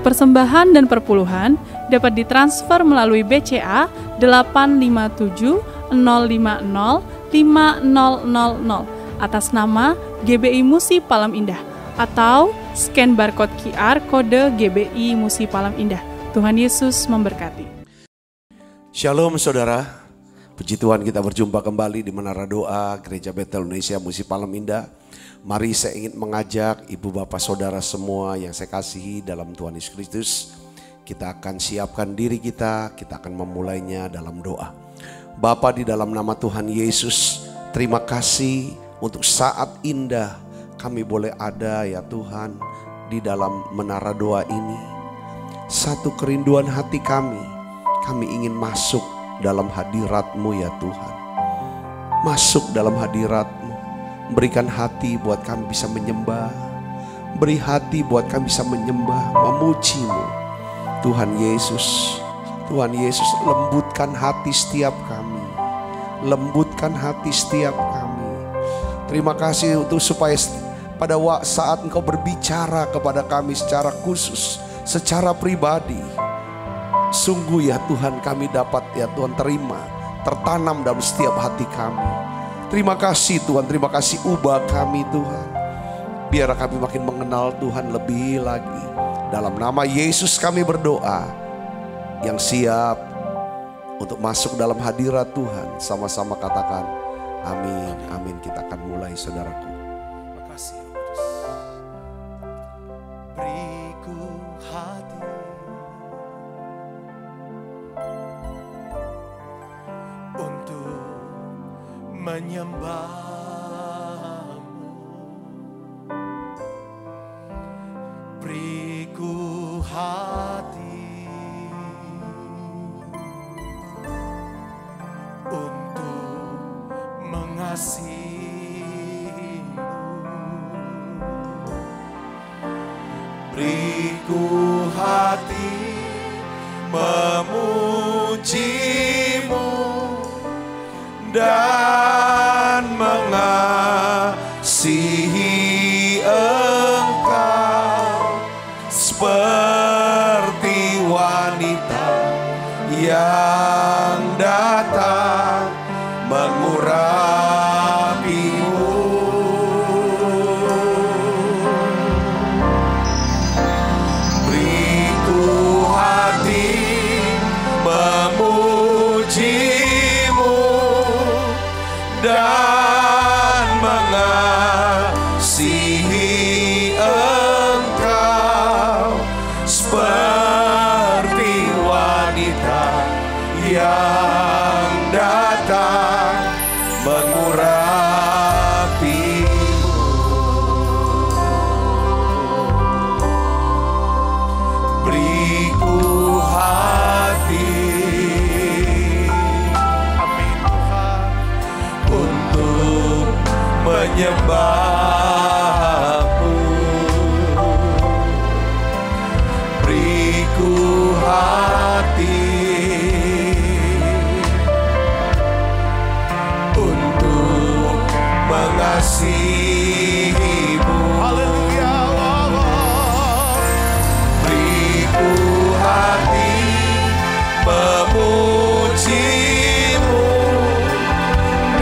Persembahan dan perpuluhan dapat ditransfer melalui BCA 857 050 5000 atas nama GBI Musi Palam Indah atau scan barcode QR kode GBI Musi Palam Indah. Tuhan Yesus memberkati. Shalom saudara, puji Tuhan kita berjumpa kembali di Menara Doa Gereja Betel Indonesia Musi Palam Indah. Mari saya ingin mengajak ibu bapak saudara semua yang saya kasihi dalam Tuhan Yesus Kristus. Kita akan siapkan diri kita akan memulainya dalam doa. Bapa di dalam nama Tuhan Yesus, terima kasih untuk saat indah kami boleh ada ya Tuhan di dalam menara doa ini. Satu kerinduan hati kami ingin masuk dalam hadirat-Mu ya Tuhan. Masuk dalam hadirat-Mu. Berikan hati buat kami bisa menyembah. Beri hati buat kami bisa menyembah, memuji-Mu. Tuhan Yesus, lembutkan hati setiap kami. Lembutkan hati setiap kami. Terima kasih untuk supaya pada saat Engkau berbicara kepada kami secara khusus, secara pribadi. Sungguh ya Tuhan kami dapat ya Tuhan tertanam dalam setiap hati kami. Terima kasih Tuhan, terima kasih ubah kami Tuhan. Biar kami makin mengenal Tuhan lebih lagi. Dalam nama Yesus kami berdoa. Yang siap untuk masuk dalam hadirat Tuhan. Sama-sama katakan amin, amin. Kita akan mulai saudaraku. Terima kasih. Beriku hati untuk menyembah-Mu, beriku hati untuk mengasihi-Mu, beriku hati memuji-Mu dan mengasihi Engkau seperti wanita yang datang mengurapi-Mu. Beriku hati memuji-Mu dan mengasihi Engkau seperti wanita yang datang mengurapi-Mu. Beriku hati, amin Tuhan, untuk menyembah-Mu. Beriku hati untuk mengasihi-Mu. Haleluya. Beriku hati memuji-Mu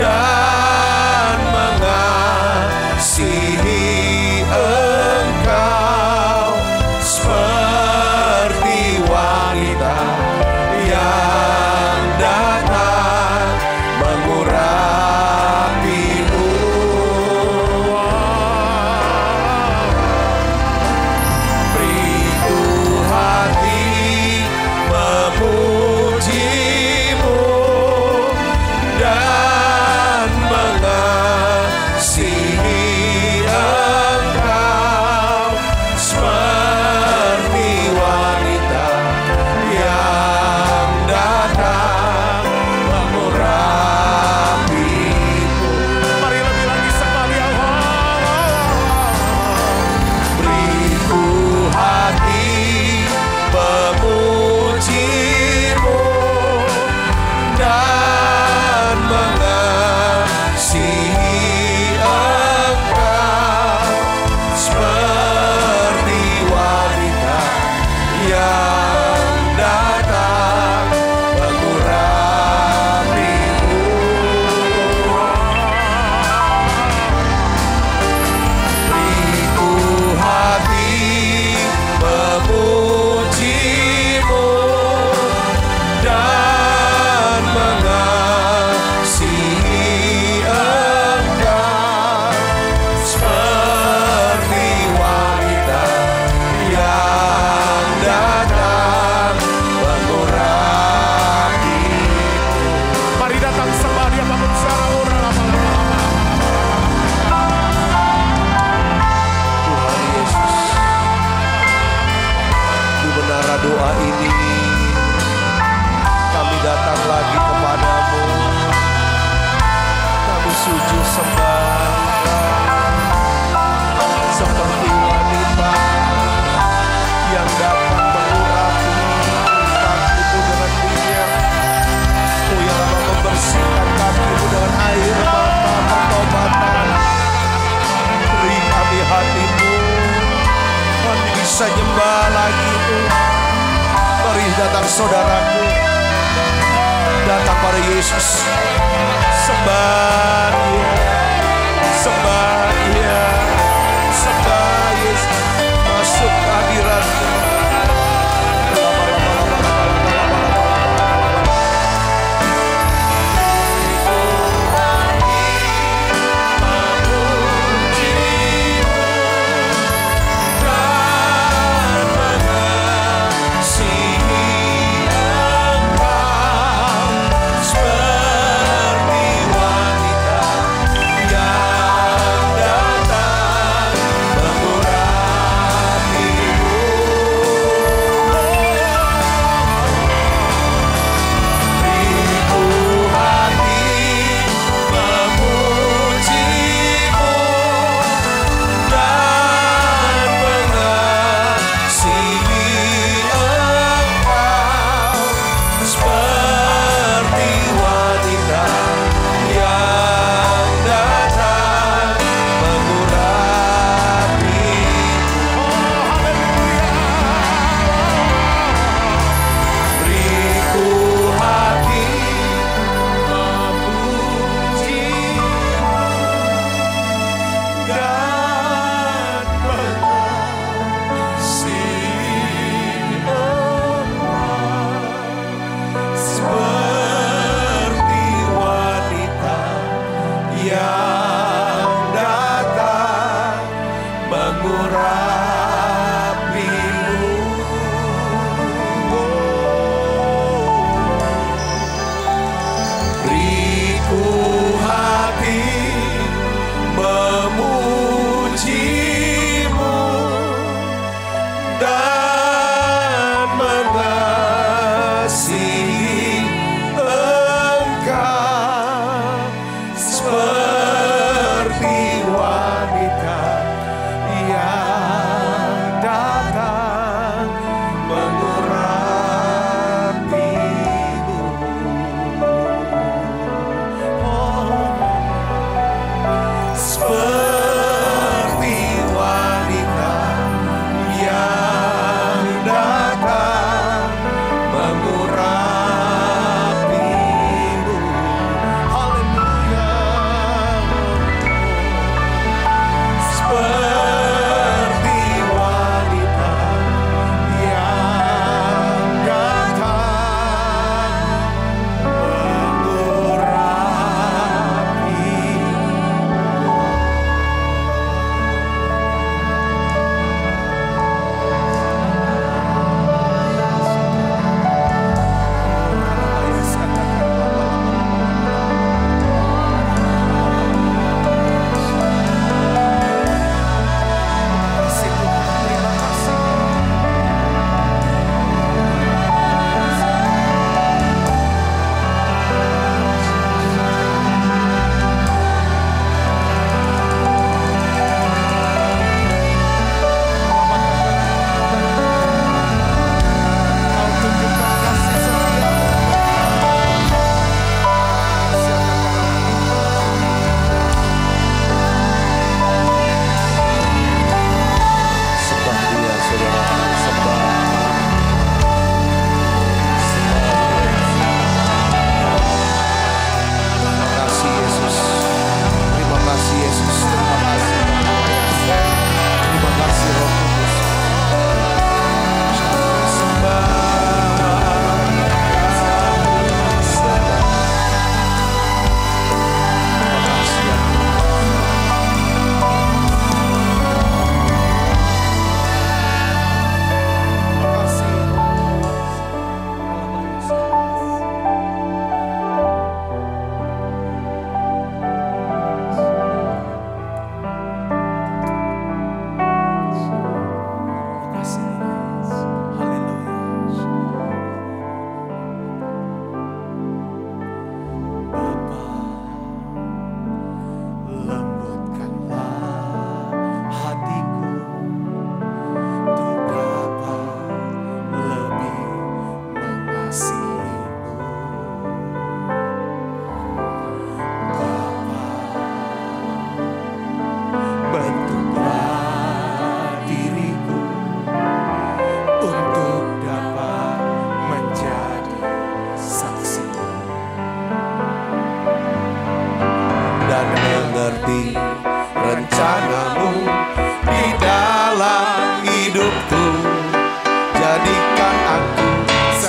dan mengasihi Engkau seperti wanita yang datang mengurapi-Mu. menara doa ini kami datang lagi kepadamu. Kami sujud sembah seperti wanita yang datang mengurapi kakimu dengan minyak. Oh yang akan membersihkan kakimu dengan air mata pertobatan. Beri kami hatimu, kami bisa nyembah lagi Tuhan. Mari datang saudaraku, datang pada Yesus. Sembah Dia, sembah Dia, sembah Yesus. Masuk ke hadirat-Nya. Seperti wanita yang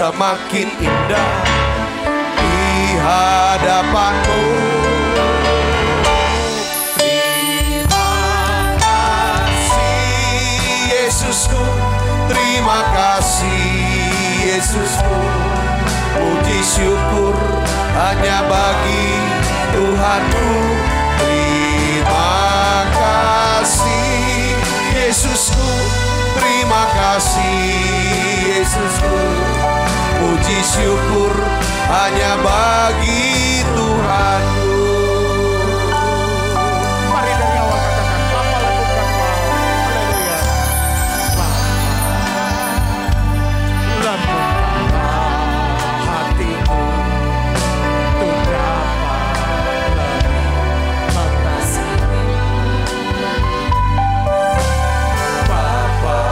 semakin indah di hadapan-Mu. Terima kasih Yesusku, terima kasih Yesusku. Puji syukur hanya bagi Tuhanku. Terima kasih Yesusku, terima kasih Yesusku. Puji syukur hanya bagi Tuhanku. Mari dari awal katakan, Bapa lakukan haleluya. Lembutkanlah hatiku, untuk dapat lebih mengasihi. Bapa,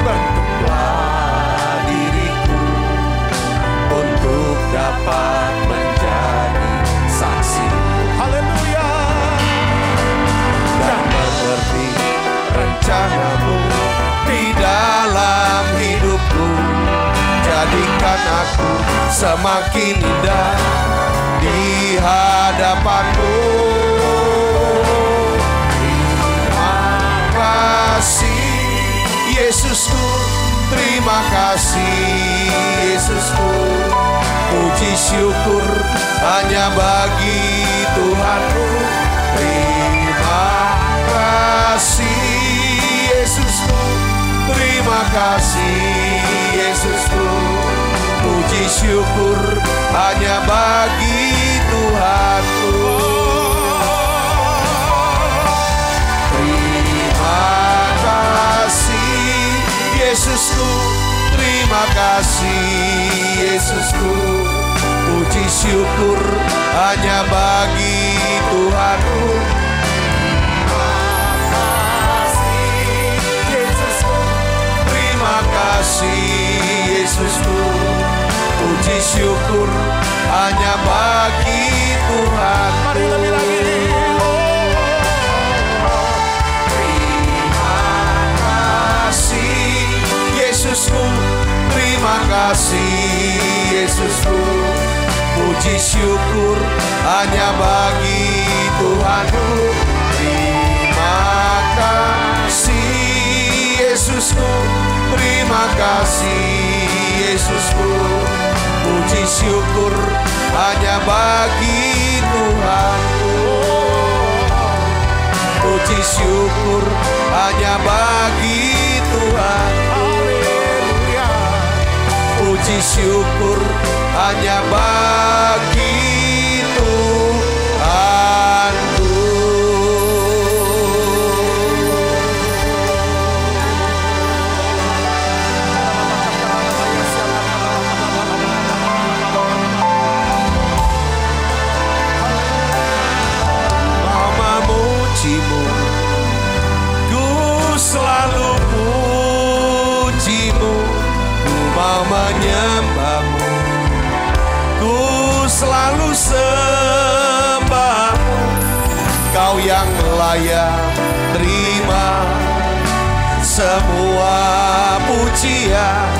bentuklah diriku untuk dapat menjadi saksi. Haleluya. Dan mengerti rencana-Mu di dalam hidupku. Jadikan aku semakin indah di hadapan-Mu. Terima kasih Yesusku, terima kasih Yesusku. Puji syukur hanya bagi Tuhanku. Terima kasih Yesusku, terima kasih Yesusku. Puji syukur hanya bagi Tuhanku. Terima kasih Yesusku, terima kasih Yesusku. Puji syukur hanya bagi Tuhanku. Terima kasih Yesusku, puji syukur hanya bagi Tuhan. Mari lebih lagi. Terima kasih Yesusku, terima kasih Yesusku. Puji syukur hanya bagi Tuhanku. Terima kasih Yesusku, terima kasih Yesusku. Puji syukur hanya bagi Tuhanku. Puji syukur hanya bagi Tuhan. Haleluya. Puji syukur hanya bagi Tuhanku. Mama mujimu, ku selalu pujimu, ku mau menyembahmu, ku selalu sembahmu. Kau yang layak terima semua pujian,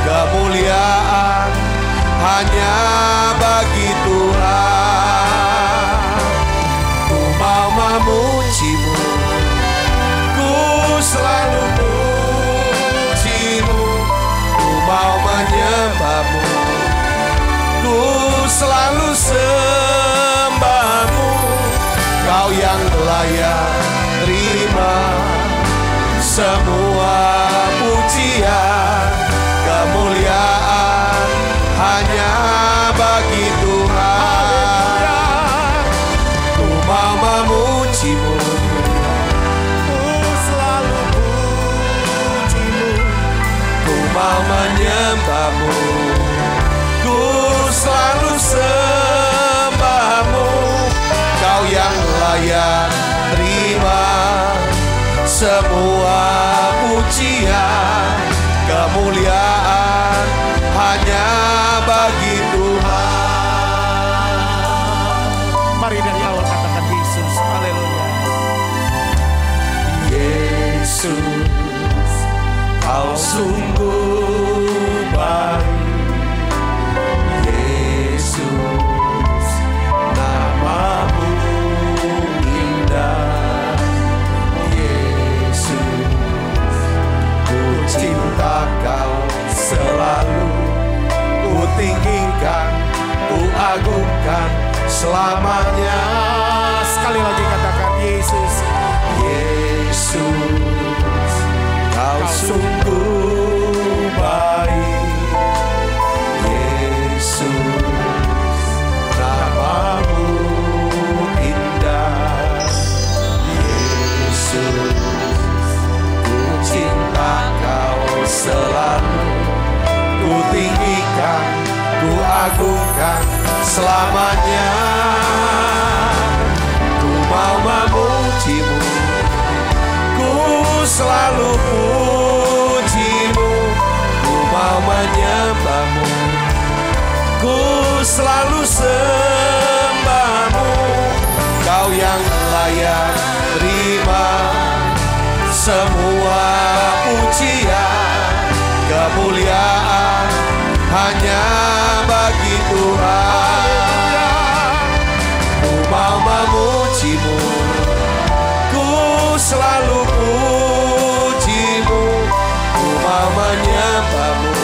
kemuliaan hanya bagi Tuhan. Ku mau memujimu, ku selalu pujimu, ku mau menyembahmu, ku selalu sembahmu. Kau yang layak terima semua pujian, kemuliaan hanya bagi Tuhan. Ku mau memujimu, Ku selalu pujimu, ku mau menyembahmu, ku selalu sembahmu. Kau yang layak terima semua pujian, kemuliaan hanya bagi Tuhan. mari dari awal katakan Yesus. Haleluya. Yesus, Kau sungguh selamanya. Sekali lagi katakan Yesus. Yesus, kau sungguh baik. Yesus, namamu indah. Yesus, ku cinta kau selalu. Ku tinggikan, ku agungkan selamanya. Ku mau memujimu, ku selalu pujimu. Ku mau menyembahmu, ku selalu sembahmu. Kau yang layak terima semua pujian, kemuliaan hanya bagi Tuhan. Ku mau memujimu, ku selalu pujimu. Ku mau menyembahmu,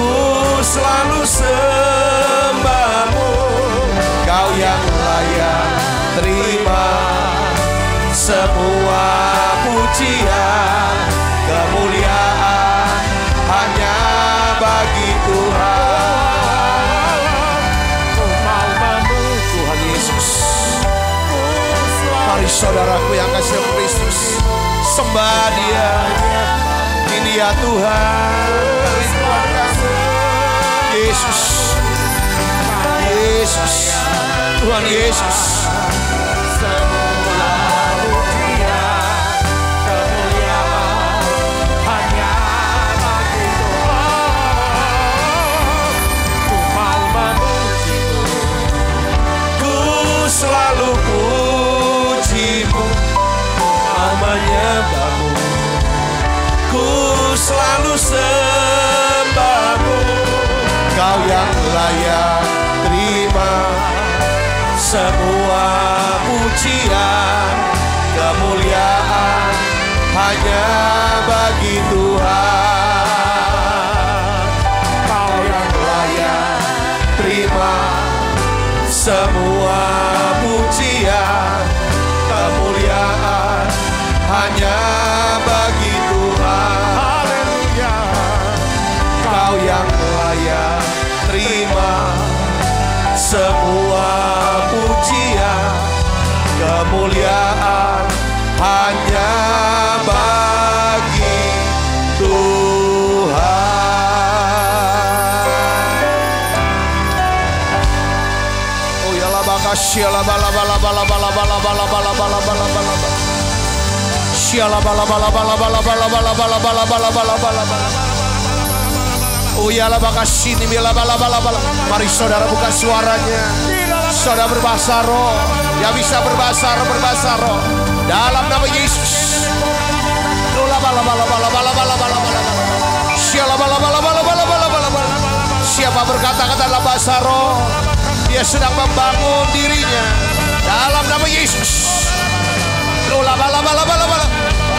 ku selalu sembahmu. Kau yang layak terima semua pujian, kemuliaan hanya bagi Tuhan. Ku mau memuji Tuhan Yesus. Mari saudaraku yang kasih Kristus, sembah Dia. Ini ya Tuhan, Tuhan kami. Yesus, Yesus, Tuhan Yesus. Selalu pujimu, mau menyembahmu, ku selalu sembahmu. Kau yang layak terima semua pujian, kemuliaan hanya bagi Tuhan. Kau yang layak terima semua pujian, kemuliaan hanya bagi Tuhan. Haleluya. Kau yang layak terima semua pujian, kemuliaan hanya bagi Tuhan. Oh ya la bakasya la bala bala bala bala bala bala bala bala bala bala. Syala bala bala bala bala bala bala bala bala bala bala bala bala. Oh ya la bakasya ni bala bala bala bala. Mari saudara buka suaranya. Saudara berbahasa roh. Ya bisa berbahasa roh, berbahasa roh. Dalam nama Yesus. Bala bala bala bala bala bala bala bala. Syala bala bala bala bala bala bala bala. Siapa berkata-kata dalam bahasa roh, dia sedang membangun dirinya dalam nama Yesus.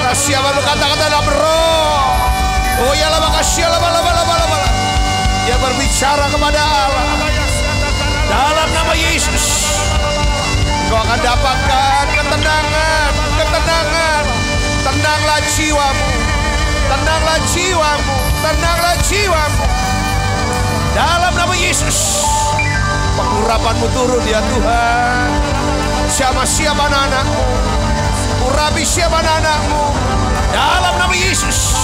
Siapa berkata-kata dalam roh, oh ya la makasih la bala bala bala bala. Dia berbicara kepada Allah dalam nama Yesus. Kau akan dapatkan ketenangan, ketenangan. Tenanglah jiwamu, tenanglah jiwamu, tenanglah jiwamu. Dalam nama Yesus, pengurapanmu turun ya Tuhan. Siapa anak-anakmu, urapi siapa anak-anakmu. Dalam nama Yesus,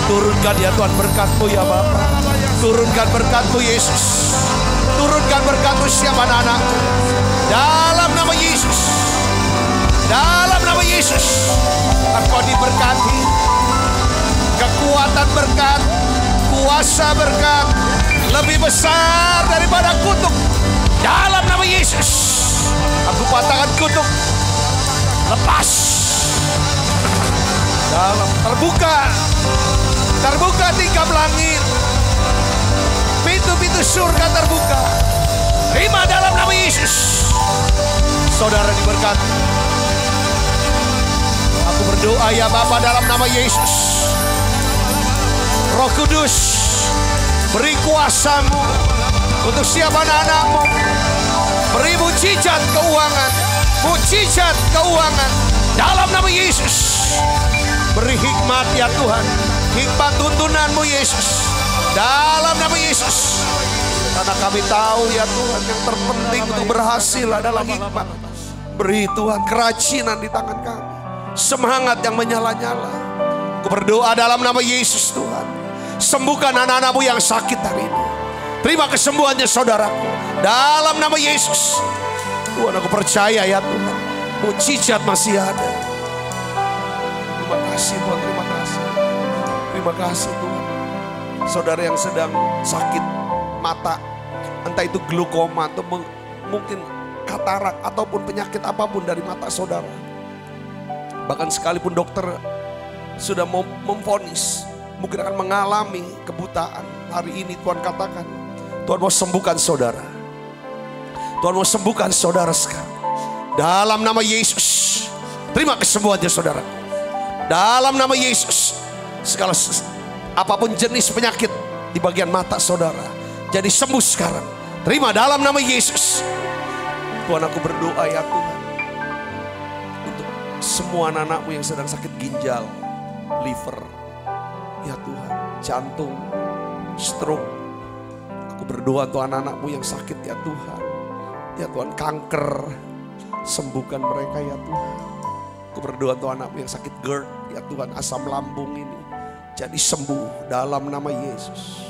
turunkan ya Tuhan berkat-Mu ya Bapa. Turunkan berkat-Mu Yesus. Turunkan berkat-Mu siapa anak-anakmu. Dalam nama Yesus, dalam nama Yesus, Engkau diberkati. Kekuatan berkat, kuasa berkat lebih besar daripada kutuk. Dalam nama Yesus, aku patahkan kutuk. Lepas. Dalam terbuka tingkap langit. Pintu-pintu surga terbuka. Terima dalam nama Yesus. Saudara diberkati. Aku berdoa ya Bapa dalam nama Yesus. Roh Kudus, beri kuasa-Mu Untuk siapa anak-anakmu, beri mujizat keuangan. Mujizat keuangan dalam nama Yesus. Beri hikmat ya Tuhan, hikmat tuntunanmu Yesus, dalam nama Yesus. Karena kami tahu ya Tuhan, yang terpenting untuk berhasil adalah hikmat. Beri Tuhan kerajinan di tangan kami, semangat yang menyala-nyala. Aku berdoa dalam nama Yesus Tuhan, sembuhkan anak-anakmu yang sakit hari ini. Terima kesembuhannya saudaraku, dalam nama Yesus. Tuhan, aku percaya ya Tuhan, mujizat masih ada. Terima kasih Tuhan, terima kasih. Terima kasih Tuhan. Saudara yang sedang sakit mata, entah itu glaukoma atau mungkin katarak ataupun penyakit apapun dari mata saudara. Bahkan sekalipun dokter sudah memvonis mungkin akan mengalami kebutaan, hari ini Tuhan katakan, Tuhan mau sembuhkan saudara. Tuhan mau sembuhkan saudara sekarang. Dalam nama Yesus. Terima kesembuhannya saudara. Dalam nama Yesus. Segala apapun jenis penyakit di bagian mata saudara, jadi sembuh sekarang. Terima dalam nama Yesus. Tuhan, aku berdoa ya Tuhan, untuk semua anak-anakmu yang sedang sakit ginjal, liver, ya Tuhan, jantung, stroke. Aku berdoa untuk anak-anakmu yang sakit ya Tuhan. Ya Tuhan, kanker, sembuhkan mereka ya Tuhan. Aku berdoa untuk anakmu yang sakit GERD, ya Tuhan, asam lambung ini jadi sembuh dalam nama Yesus.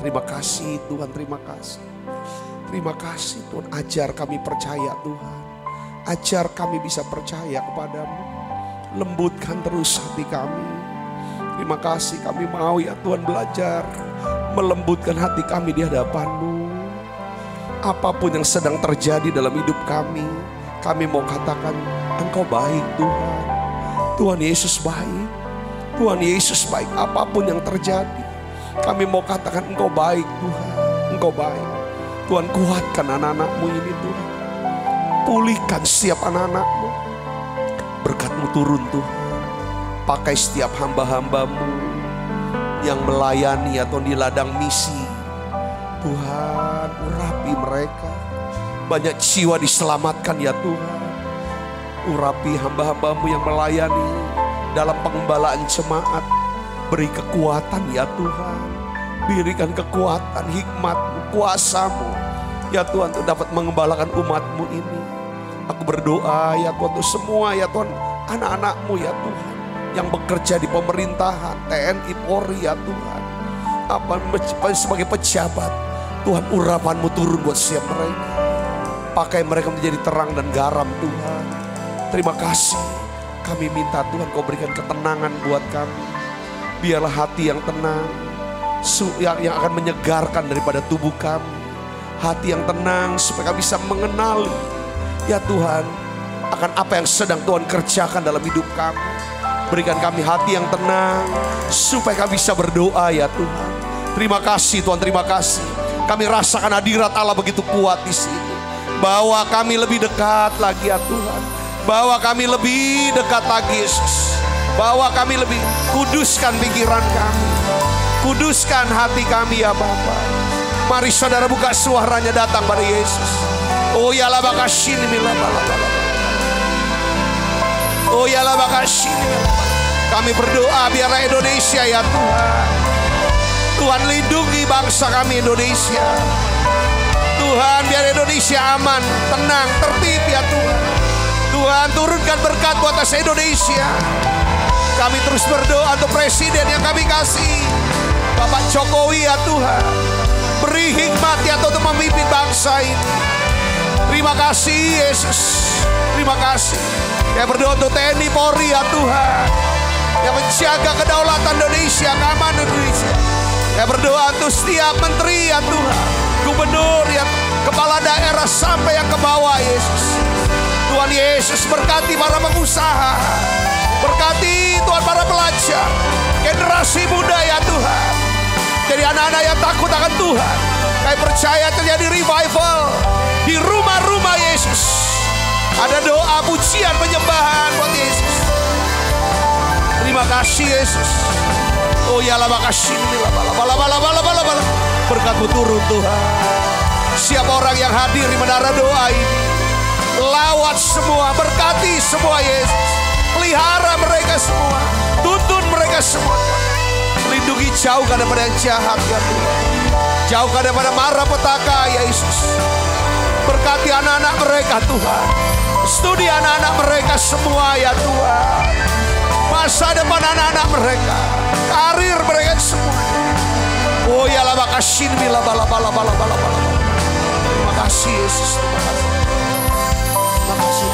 Terima kasih Tuhan, terima kasih. Terima kasih Tuhan, ajar kami percaya Tuhan. Ajar kami bisa percaya kepadamu. Lembutkan terus hati kami. Terima kasih, kami mau ya Tuhan belajar melembutkan hati kami di hadapan-Mu. Apapun yang sedang terjadi dalam hidup kami mau katakan, Engkau baik Tuhan. Tuhan Yesus baik. Tuhan Yesus baik. Apapun yang terjadi, kami mau katakan Engkau baik Tuhan. Engkau baik. Tuhan, kuatkan anak-anak-Mu ini Tuhan. Pulihkan setiap anak-anak-Mu. Berkat-Mu turun Tuhan. Pakai setiap hamba-hamba-Mu yang melayani atau di ladang misi. Tuhan, urapi mereka. Banyak jiwa diselamatkan ya Tuhan. Urapi hamba-hamba-Mu yang melayani dalam pengembalaan jemaat. Beri kekuatan ya Tuhan. Berikan kekuatan, hikmat-Mu, kuasa-Mu ya Tuhan, untuk dapat mengembalakan umat-Mu ini. Aku berdoa ya Tuhan, untuk semua ya Tuhan, anak-anak-Mu ya Tuhan, yang bekerja di pemerintahan, TNI, Polri ya Tuhan, sebagai pejabat. Tuhan, urapan-Mu turun buat setiap mereka. Pakai mereka menjadi terang dan garam Tuhan. Terima kasih. Kami minta Tuhan, Kau berikan ketenangan buat kami. Biarlah hati yang tenang, yang akan menyegarkan daripada tubuh kami. Hati yang tenang supaya kami bisa mengenali ya Tuhan, akan apa yang sedang Tuhan kerjakan dalam hidup kami. Berikan kami hati yang tenang supaya kami bisa berdoa ya Tuhan. Terima kasih Tuhan, terima kasih. Kami rasakan hadirat Allah begitu kuat di sini. Bawa kami lebih dekat lagi ya Tuhan. Bawa kami lebih dekat lagi Yesus. Bawa kami lebih, kuduskan pikiran kami. Kuduskan hati kami ya Bapa. Mari saudara buka suaranya datang pada Yesus. Oh ya la bakashini mila bala bala. Oh ya la bakashini. Kami berdoa biarlah Indonesia ya Tuhan. Tuhan, lindungi bangsa kami Indonesia. Tuhan, biar Indonesia aman, tenang, tertib ya Tuhan. Tuhan, turunkan berkat buat atas Indonesia. Kami terus berdoa untuk presiden yang kami kasih, Bapak Jokowi ya Tuhan. Beri hikmat ya Tuhan untuk memimpin bangsa ini. Terima kasih Yesus. Terima kasih. Yang berdoa untuk TNI Polri ya Tuhan, yang menjaga kedaulatan Indonesia, keamanan Indonesia. Yang berdoa untuk setiap menteri ya Tuhan, gubernur ya, kepala daerah sampai yang ke bawah Yesus. Tuhan Yesus, berkati para pengusaha, berkati Tuhan para pelajar, generasi muda ya Tuhan. Jadi anak-anak yang takut akan Tuhan. Kami percaya terjadi revival di rumah-rumah Yesus. Ada doa, pujian, penyembahan buat Yesus. Terima kasih Yesus. Oh ya la makasih. Berkat-Mu turun Tuhan. Siapa orang yang hadir di menara doa ini, lawat semua, berkati semua Yesus. Pelihara mereka semua, tuntun mereka semua. Lindungi, jauhkan daripada yang jahat ya Tuhan. Jauhkan daripada mara petaka ya Yesus. Berkati anak-anak mereka Tuhan. Studi anak-anak mereka semua ya Tuhan. Masa depan anak-anak mereka, karir mereka semua. Oh ya lama kasih, bila bala. Terima kasih Yesus. Terima kasih.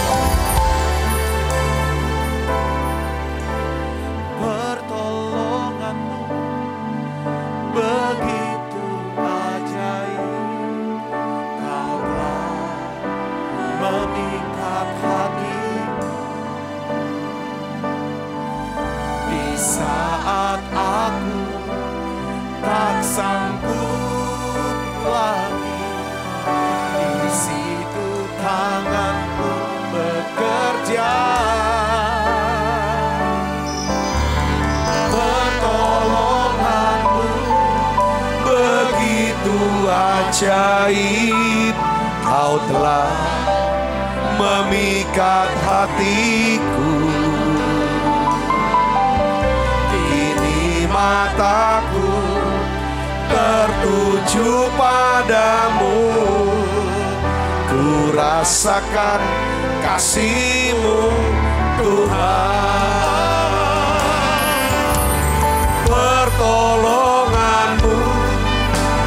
Pertolonganmu begitu ajaib, Kau telah memikat hati. Di saat aku tak sanggup lagi, di situ tanganmu bekerja. Pertolonganmu begitu ajaib, Kau telah memikat hatiku. Kini mataku tertuju padamu, ku rasakan kasih-Mu Tuhan. Pertolongan-Mu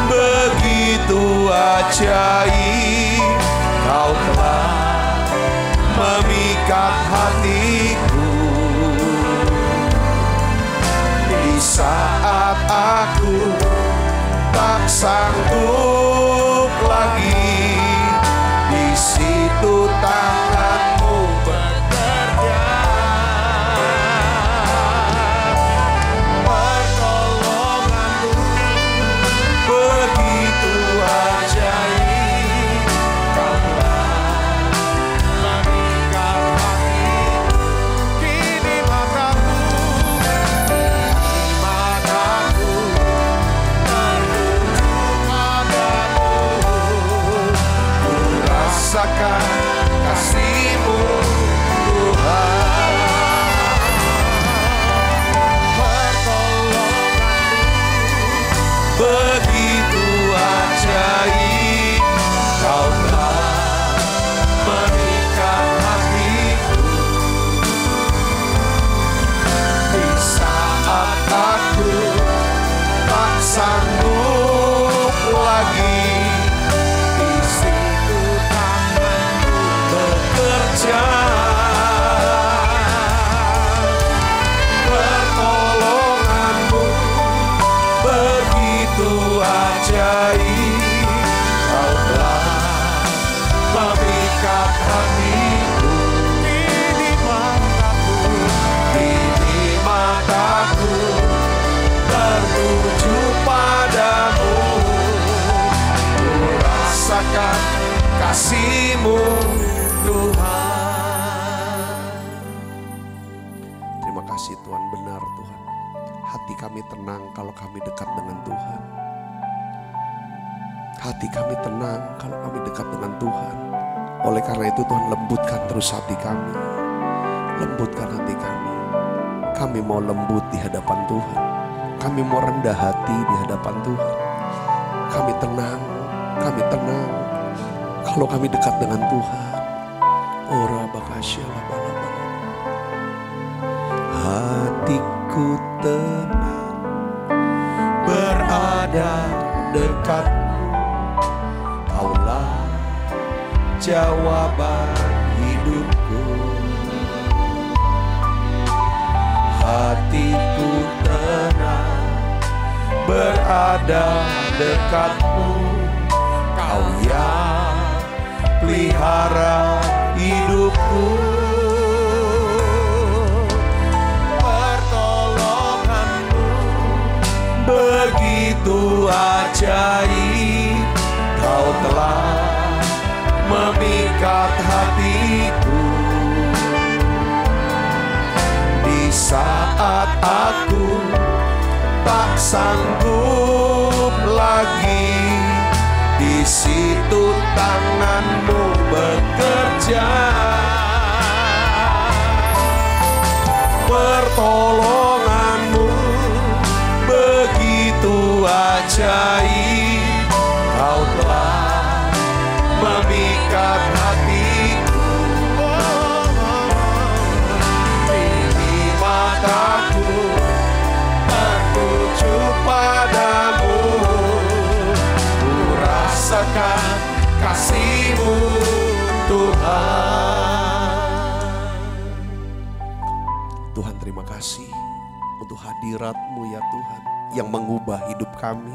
begitu ajaib, Kau telah memikat hatiku. Di saat aku tak sanggup lagi, di situ tangan-Mu bekerja. Pertolongan-Mu begitu ajaib, Kau telah memikat hatiku. Kini mataku rasakan kasih-Mu Tuhan. Pertolongan-Mu begitu ajaib, Kau telah memikat hatiku. Di saat aku tak sanggup lagi, di situ tangan-Mu bekerja. Pertolongan-Mu begitu ajaib, Kau telah memikat hatiku. Kini mataku tertuju padamu, ku rasakan kasih-Mu Tuhan. Terima kasih Tuhan, benar Tuhan. Hati kami tenang kalau kami dekat dengan Tuhan. Hati kami tenang kalau kami dekat dengan Tuhan. Oleh karena itu Tuhan, lembutkan terus hati kami. Lembutkan hati kami. Kami mau lembut di hadapan Tuhan. Kami mau rendah hati di hadapan Tuhan. Kami tenang kalau kami dekat dengan Tuhan. Ora bakasya. Hatiku tenang berada dekat-Mu, Kaulah jawaban hidupku. Hatiku tenang berada dekat-Mu, Kau yang pelihara hidupku. Pertolongan-Mu begitu ajaib, Kau telah memikat hatiku. Di saat aku tak sanggup lagi, di situ tanganmu bekerja. Pertolonganmu begitu ajaib, kau telah memikat hatiku. Ini mataku tertuju padamu, ku rasakan kasih-Mu Tuhan. Tuhan, terima kasih untuk hadirat-Mu ya Tuhan, yang mengubah hidup kami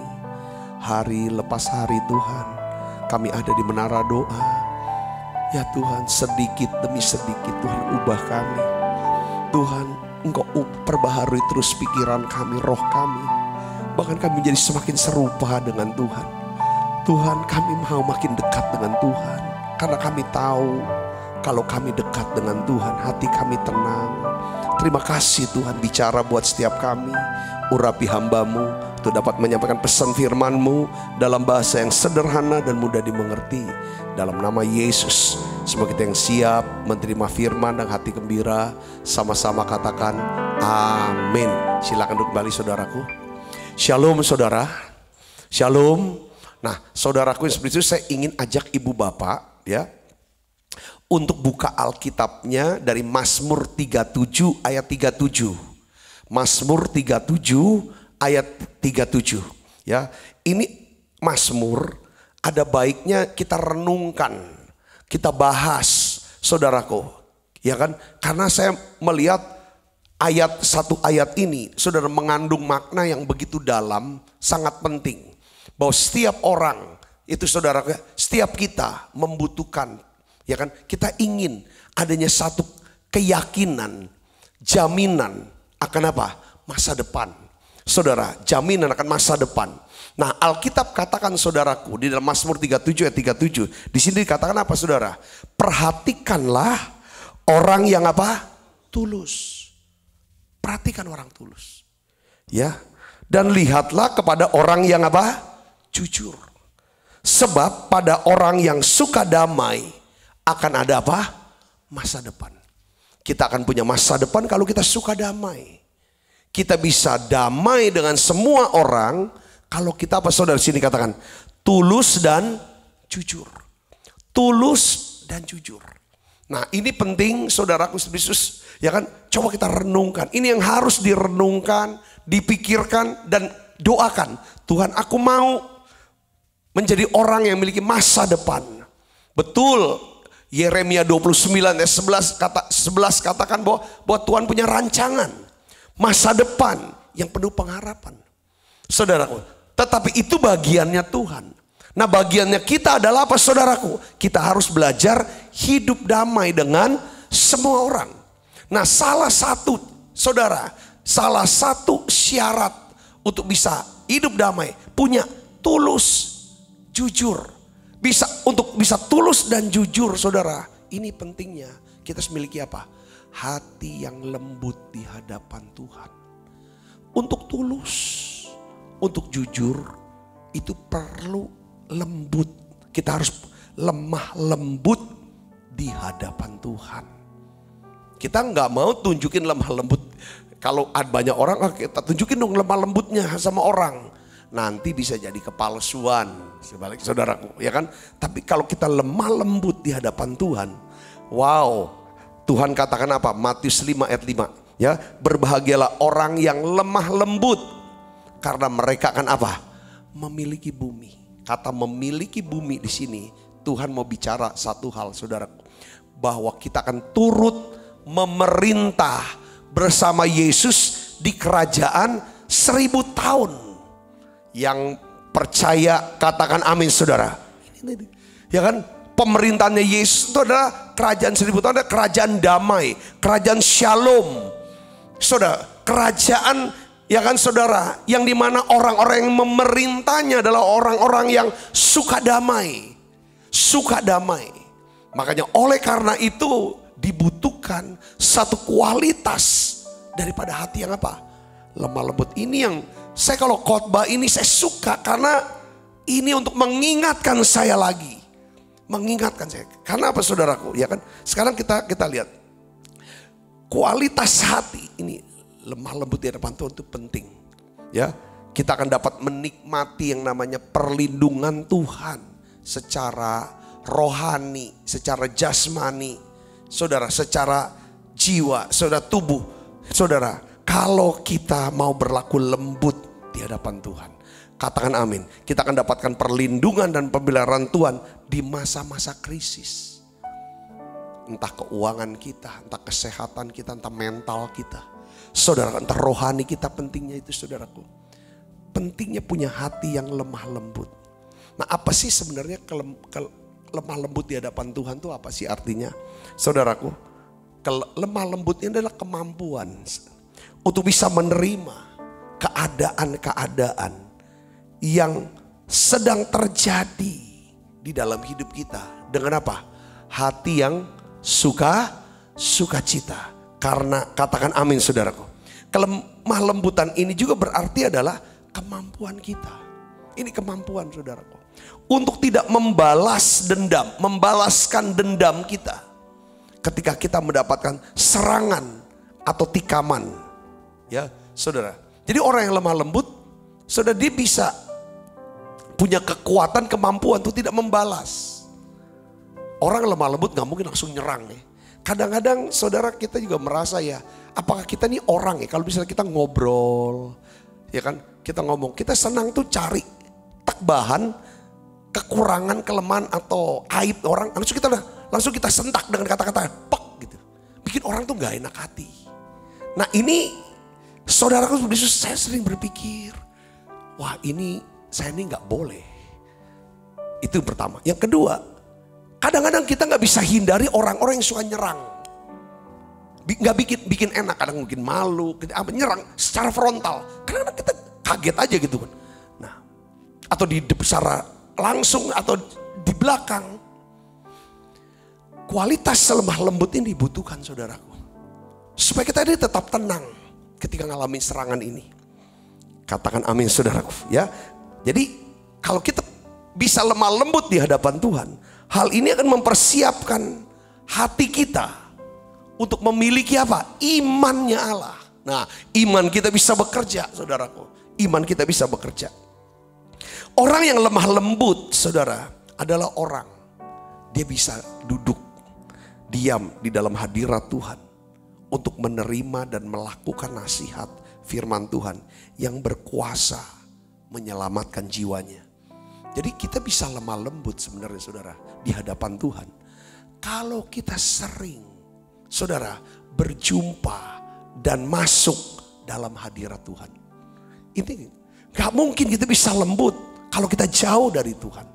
hari lepas hari. Tuhan, kami ada di menara doa ya Tuhan, sedikit demi sedikit Tuhan ubah kami. Tuhan, Engkau perbaharui terus pikiran kami, roh kami, bahkan kami menjadi semakin serupa dengan Tuhan. Tuhan, kami mau makin dekat dengan Tuhan, karena kami tahu kalau kami dekat dengan Tuhan, hati kami tenang. Terima kasih Tuhan, bicara buat setiap kami, urapi hamba-Mu untuk dapat menyampaikan pesan firman-Mu dalam bahasa yang sederhana dan mudah dimengerti. Dalam nama Yesus, semoga kita yang siap menerima firman dan hati gembira, sama-sama katakan amin. Silakan duduk kembali saudaraku. Shalom saudara, shalom. Nah saudaraku yang seperti itu, saya ingin ajak ibu bapak ya, untuk buka Alkitabnya dari Mazmur 37 ayat 37. Mazmur 37 ayat 37 ya. Ini Mazmur ada baiknya kita renungkan, kita bahas saudaraku, ya kan? Karena saya melihat satu ayat ini saudara mengandung makna yang begitu dalam, sangat penting. Bahwa setiap orang itu saudaraku, setiap kita membutuhkan, ya kan, kita ingin adanya satu keyakinan, jaminan akan apa? Masa depan. Saudara, jaminan akan masa depan. Nah, Alkitab katakan saudaraku di dalam Mazmur 37 ayat 37. Di sini dikatakan apa saudara? Perhatikanlah orang yang apa? Tulus. Perhatikan orang tulus. Ya. Dan lihatlah kepada orang yang apa? Jujur. Sebab pada orang yang suka damai akan ada apa? Masa depan. Kita akan punya masa depan kalau kita suka damai. Kita bisa damai dengan semua orang kalau kita apa saudara, sini katakan tulus dan jujur. Tulus dan jujur. Nah ini penting saudaraku Yesus, ya kan? Coba kita renungkan. Ini yang harus direnungkan, dipikirkan dan doakan. Tuhan, aku mau menjadi orang yang memiliki masa depan. Betul. Yeremia 29 ayat 11 katakan bahwa Tuhan punya rancangan masa depan yang penuh pengharapan. Saudaraku, tetapi itu bagiannya Tuhan. Nah bagiannya kita adalah apa saudaraku? Kita harus belajar hidup damai dengan semua orang. Nah salah satu syarat untuk bisa hidup damai, punya tulus, jujur. Untuk bisa tulus dan jujur saudara, ini pentingnya kita memiliki apa? Hati yang lembut di hadapan Tuhan. Untuk tulus, untuk jujur itu perlu lembut. Kita harus lemah lembut di hadapan Tuhan. Kita nggak mau tunjukin lemah lembut. Kalau ada banyak orang, kita tunjukin dong lemah lembutnya sama orang. Nanti bisa jadi kepalsuan, sebalik saudaraku, ya kan? Tapi kalau kita lemah lembut di hadapan Tuhan, wow, Tuhan katakan apa? Matius 5 ayat 5, ya, berbahagialah orang yang lemah lembut, karena mereka akan apa? Memiliki bumi. Kata memiliki bumi di sini, Tuhan mau bicara satu hal, saudaraku, bahwa kita akan turut memerintah bersama Yesus di kerajaan 1000 tahun. Yang percaya katakan amin saudara. Ya kan, pemerintahannya Yesus itu adalah kerajaan 1000 tahun, adalah kerajaan damai, kerajaan shalom. Saudara, kerajaan ya kan saudara, yang dimana orang-orang yang memerintahnya adalah orang-orang yang suka damai. Suka damai. Makanya oleh karena itu dibutuhkan satu kualitas daripada hati yang apa? Lemah lembut. Ini yang saya kalau khotbah ini saya suka karena Ini untuk mengingatkan saya lagi. Mengingatkan saya. Karena apa saudaraku? Ya kan? Sekarang kita lihat. Kualitas hati ini lemah lembut di hadapan Tuhan itu penting. Ya, kita akan dapat menikmati yang namanya perlindungan Tuhan secara rohani, secara jasmani. Saudara, secara jiwa, saudara, tubuh. Saudara, kalau kita mau berlaku lembut di hadapan Tuhan, katakan amin. Kita akan dapatkan perlindungan dan pemeliharaan Tuhan di masa-masa krisis. Entah keuangan kita, entah kesehatan kita, entah mental kita. Saudara, entah rohani kita, pentingnya itu saudaraku. Pentingnya punya hati yang lemah lembut. Nah, apa sih sebenarnya lemah lembut di hadapan Tuhan itu apa sih artinya? Saudaraku, lemah lembut ini adalah kemampuan untuk bisa menerima keadaan-keadaan yang sedang terjadi di dalam hidup kita. Dengan apa? Hati yang sukacita. Karena katakan amin saudaraku. Kelemah lembutan ini juga berarti adalah kemampuan kita. Ini kemampuan saudaraku. Untuk tidak membalaskan dendam kita. Ketika kita mendapatkan serangan atau tikaman. Ya saudara. Jadi orang yang lemah lembut, saudara, dia bisa punya kekuatan, kemampuan untuk tidak membalas. Orang lemah lembut gak mungkin langsung nyerang ya. Kadang-kadang saudara kita juga merasa ya, apakah kita nih orang ya, kalau misalnya kita ngobrol, ya kan, kita ngomong, kita senang tuh cari bahan, kekurangan, kelemahan atau aib orang, langsung kita sentak dengan kata-kata pek gitu. Bikin orang tuh gak enak hati. Nah ini, saudaraku, saya sering berpikir, wah saya ini gak boleh. Itu yang pertama. Yang kedua, kadang-kadang kita gak bisa hindari orang-orang yang suka nyerang. Gak bikin enak, kadang mungkin malu, nyerang secara frontal. Kadang-kadang kita kaget aja gitu kan. Nah, atau secara langsung atau di belakang. Kualitas lemah lembut ini dibutuhkan saudaraku. Supaya kita ini tetap tenang ketika ngalamin serangan ini. Katakan amin saudaraku ya. Jadi kalau kita bisa lemah lembut di hadapan Tuhan, hal ini akan mempersiapkan hati kita untuk memiliki apa? Imannya Allah. Nah, iman kita bisa bekerja, saudaraku. Iman kita bisa bekerja. Orang yang lemah lembut, saudara, adalah orang. Dia bisa duduk, diam di dalam hadirat Tuhan. Untuk menerima dan melakukan nasihat firman Tuhan yang berkuasa menyelamatkan jiwanya. Jadi kita bisa lemah lembut sebenarnya saudara di hadapan Tuhan. Kalau kita sering saudara berjumpa dan masuk dalam hadirat Tuhan. Ini gak mungkin kita bisa lembut kalau kita jauh dari Tuhan.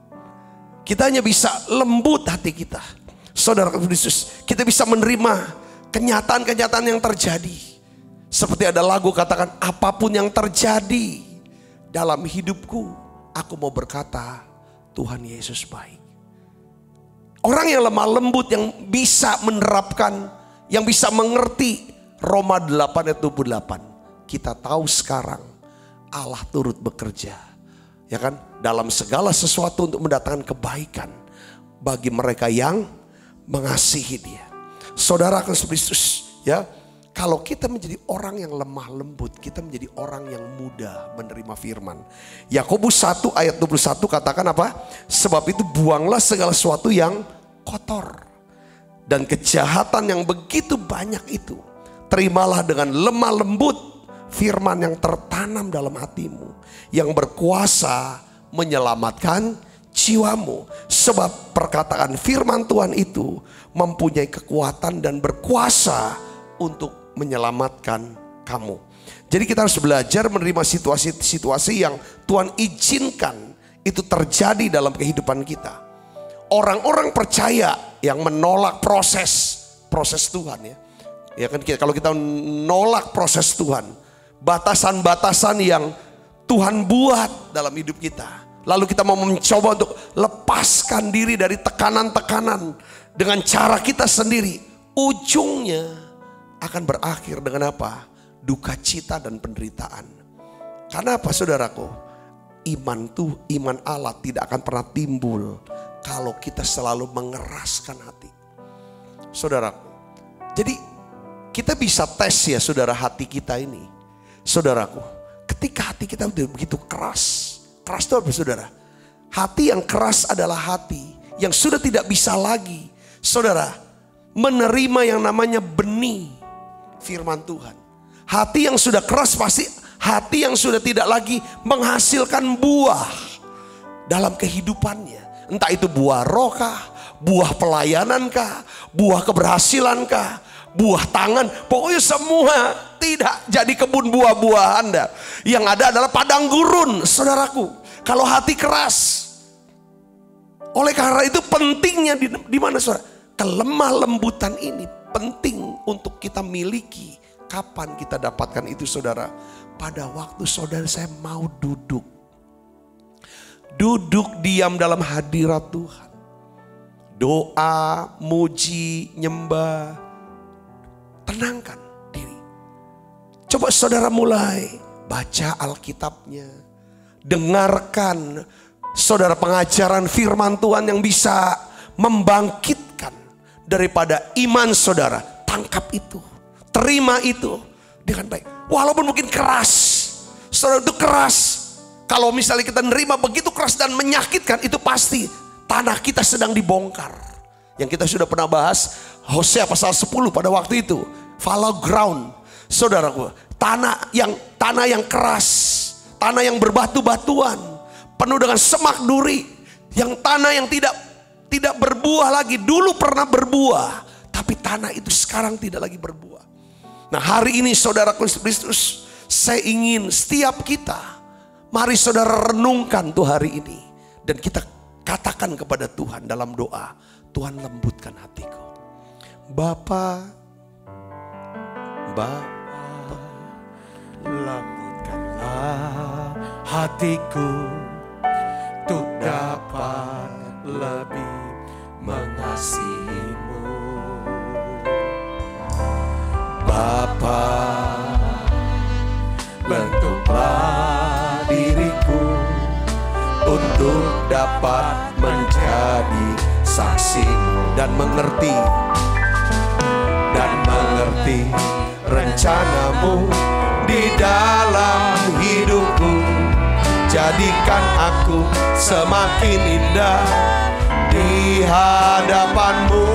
Kita hanya bisa lembut hati kita. Saudara Yesus, kita bisa menerima kenyataan-kenyataan yang terjadi. Seperti ada lagu katakan, apapun yang terjadi dalam hidupku, aku mau berkata, Tuhan Yesus baik. Orang yang lemah lembut, yang bisa menerapkan, yang bisa mengerti Roma 8 ayat 28. Kita tahu sekarang Allah turut bekerja, ya kan, dalam segala sesuatu untuk mendatangkan kebaikan bagi mereka yang mengasihi Dia. Saudara Kristus, ya, kalau kita menjadi orang yang lemah lembut, kita menjadi orang yang mudah menerima firman. Yakobus 1 ayat 21 katakan apa? Sebab itu buanglah segala sesuatu yang kotor dan kejahatan yang begitu banyak itu. Terimalah dengan lemah lembut firman yang tertanam dalam hatimu, yang berkuasa menyelamatkan jiwamu. Sebab perkataan firman Tuhan itu mempunyai kekuatan dan berkuasa untuk menyelamatkan kamu. Jadi kita harus belajar menerima situasi-situasi yang Tuhan izinkan itu terjadi dalam kehidupan kita. Orang-orang percaya yang menolak proses Tuhan ya. Ya kan, kalau kita menolak proses Tuhan, batasan-batasan yang Tuhan buat dalam hidup kita, lalu kita mau mencoba untuk lepaskan diri dari tekanan-tekanan dengan cara kita sendiri, ujungnya akan berakhir dengan apa? Duka cita dan penderitaan. Karena apa saudaraku? iman Allah tidak akan pernah timbul kalau kita selalu mengeraskan hati. Saudaraku, jadi kita bisa tes ya saudara hati kita ini. Saudaraku, ketika hati kita udah begitu keras. Keras itu apa saudara? Hati yang keras adalah hati yang sudah tidak bisa lagi, saudara, menerima yang namanya benih firman Tuhan. Hati yang sudah keras pasti hati yang sudah tidak lagi menghasilkan buah dalam kehidupannya. Entah itu buah roh kah, buah pelayanan kah, buah keberhasilan kah, buah tangan. Pokoknya semua tidak jadi kebun buah-buah Anda. Yang ada adalah padang gurun, saudaraku. Kalau hati keras. Oleh karena itu pentingnya di mana saudara? Kelemah lembutan ini penting untuk kita miliki. Kapan kita dapatkan itu saudara? Pada waktu saudara saya mau duduk. Duduk diam dalam hadirat Tuhan. Doa, muji, nyembah. Tenangkan diri. Coba saudara mulai baca Alkitabnya. Dengarkan saudara pengajaran firman Tuhan yang bisa membangkitkan daripada iman saudara. Tangkap itu. Terima itu dengan baik. Walaupun mungkin keras. Saudara itu keras. Kalau misalnya kita nerima begitu keras dan menyakitkan, itu pasti tanah kita sedang dibongkar. Yang kita sudah pernah bahas Hosea pasal 10 pada waktu itu. Fallow ground. Saudaraku, tanah yang keras, tanah yang berbatu-batuan, penuh dengan semak duri, yang tanah yang tidak berbuah lagi. Dulu pernah berbuah, tapi tanah itu sekarang tidak lagi berbuah. Nah, hari ini saudara Kristus, saya ingin setiap kita, mari saudara renungkan tuh hari ini. Dan kita katakan kepada Tuhan dalam doa, Tuhan lembutkan hatiku. Bapa, lembutkanlah hatiku untuk dapat lebih mengasihimu. Bapa, bentuklah diriku untuk dapat menjadi saksimu dan mengerti rencanamu di dalam hidupku. Jadikan aku semakin indah di hadapanmu.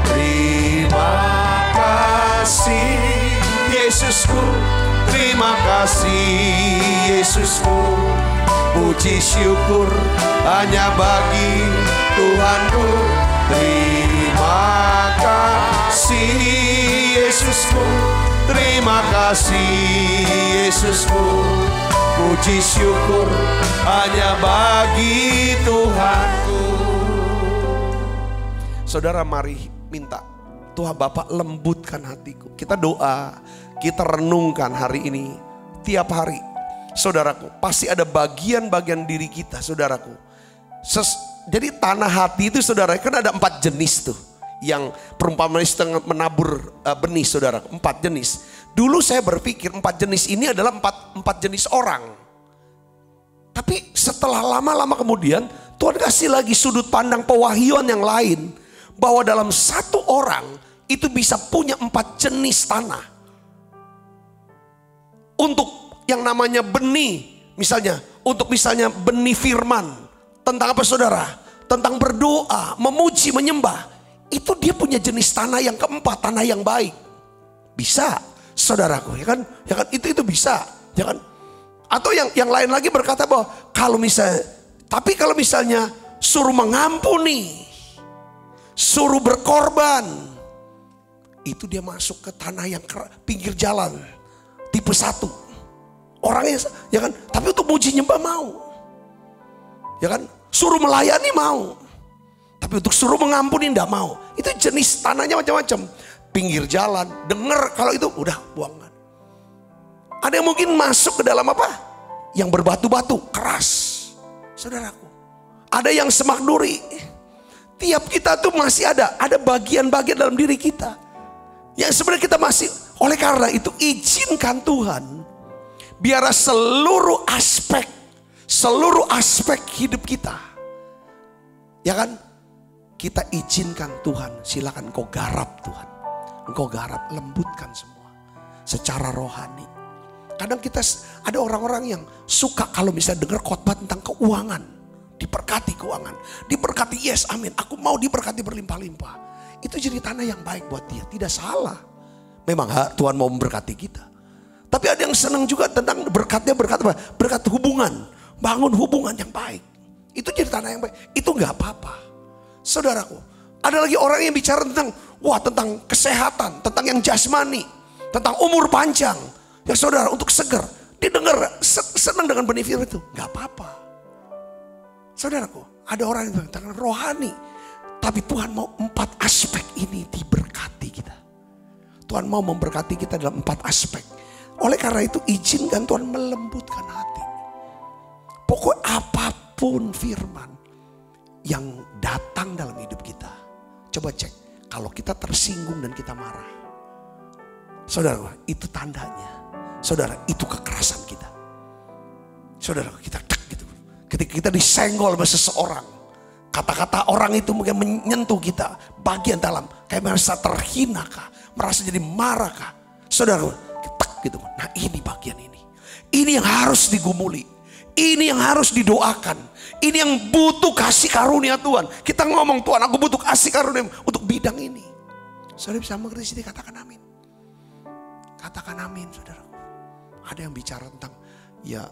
Terima kasih Yesusku, terima kasih Yesusku. Puji syukur hanya bagi Tuhanku. Terima kasih Yesusku, terima kasih Yesusku. Puji syukur hanya bagi Tuhanku. Saudara, mari minta Tuhan Bapa lembutkan hatiku. Kita doa, kita renungkan hari ini. Tiap hari, saudaraku, pasti ada bagian-bagian diri kita, saudaraku. Jadi tanah hati itu saudara, kan ada 4 jenis tuh. Yang perumpamaan setengah menabur benih saudara, 4 jenis. Dulu saya berpikir 4 jenis ini adalah 4 jenis orang. Tapi setelah lama-lama kemudian Tuhan kasih lagi sudut pandang pewahyuan yang lain. Bahwa dalam satu orang itu bisa punya 4 jenis tanah. Untuk yang namanya benih, misalnya untuk misalnya benih firman. Tentang apa saudara? Tentang berdoa, memuji, menyembah. Itu dia punya jenis tanah yang keempat, tanah yang baik. Bisa, saudaraku, ya kan? Ya kan? Itu bisa, ya kan? Atau yang lain lagi berkata bahwa kalau misalnya suruh mengampuni, suruh berkorban, itu dia masuk ke tanah yang pinggir jalan, tipe 1. Orangnya, ya kan? Tapi untuk muji nyembah mau. Ya kan, suruh melayani mau, tapi untuk suruh mengampuni enggak mau. Itu jenis tanahnya macam-macam. Pinggir jalan, dengar kalau itu udah buangan. Ada yang mungkin masuk ke dalam apa? Yang berbatu-batu, keras. Saudaraku, ada yang semak duri. Tiap kita tuh masih ada bagian-bagian dalam diri kita yang sebenarnya kita masih. Oleh karena itu izinkan Tuhan Biarlah seluruh aspek hidup kita, ya kan, kita izinkan Tuhan, silakan Engkau garap Tuhan. Engkau garap, lembutkan semua secara rohani. Kadang kita ada orang-orang yang suka kalau misalnya dengar khotbah tentang keuangan, diberkati keuangan, diberkati, yes amin, aku mau diberkati berlimpah-limpah. Itu jadi tanah yang baik buat dia, tidak salah. Memang Tuhan mau memberkati kita. Tapi ada yang senang juga tentang berkatnya, berkat hubungan, bangun hubungan yang baik. Itu jadi tanah yang baik, itu gak apa-apa. Saudaraku, ada lagi orang yang bicara tentang kesehatan, tentang yang jasmani, tentang umur panjang. Ya saudara, untuk segar, didengar, senang dengan benefit itu, gak apa-apa. Saudaraku, ada orang yang bilang tentang rohani, tapi Tuhan mau 4 aspek ini diberkati kita. Tuhan mau memberkati kita dalam 4 aspek. Oleh karena itu izinkan Tuhan melembutkan hati. Pokok apapun firman yang datang dalam hidup kita, coba cek, kalau kita tersinggung dan kita marah, saudara, itu tandanya, saudara, itu kekerasan kita. Saudara, kita gitu. Ketika kita disenggol oleh seseorang, kata-kata orang itu mungkin menyentuh kita bagian dalam, kayak merasa terhina kah, merasa jadi marah kah, saudara, gitu. Nah ini bagian ini. Ini yang harus digumuli. Ini yang harus didoakan. Ini yang butuh kasih karunia Tuhan. Kita ngomong, Tuhan aku butuh kasih karunia untuk bidang ini. Saudara bisa mengerti sini, katakan amin. Katakan amin saudara. Ada yang bicara tentang ya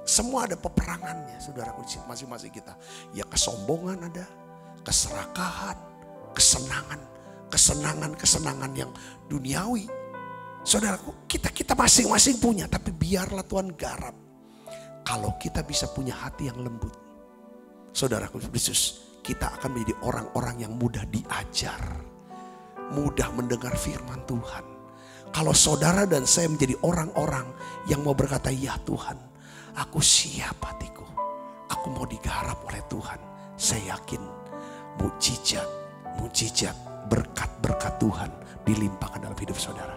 semua ada peperangannya saudaraku, masing-masing kita. Ya kesombongan ada, keserakahan, kesenangan yang duniawi. Saudaraku, kita masing-masing punya, tapi biarlah Tuhan garap. Kalau kita bisa punya hati yang lembut, saudaraku Yesus, kita akan menjadi orang-orang yang mudah diajar, mudah mendengar firman Tuhan. Kalau saudara dan saya menjadi orang-orang yang mau berkata, ya Tuhan, aku siap hatiku, aku mau digarap oleh Tuhan. Saya yakin mujizat, berkat-berkat Tuhan dilimpahkan dalam hidup saudara.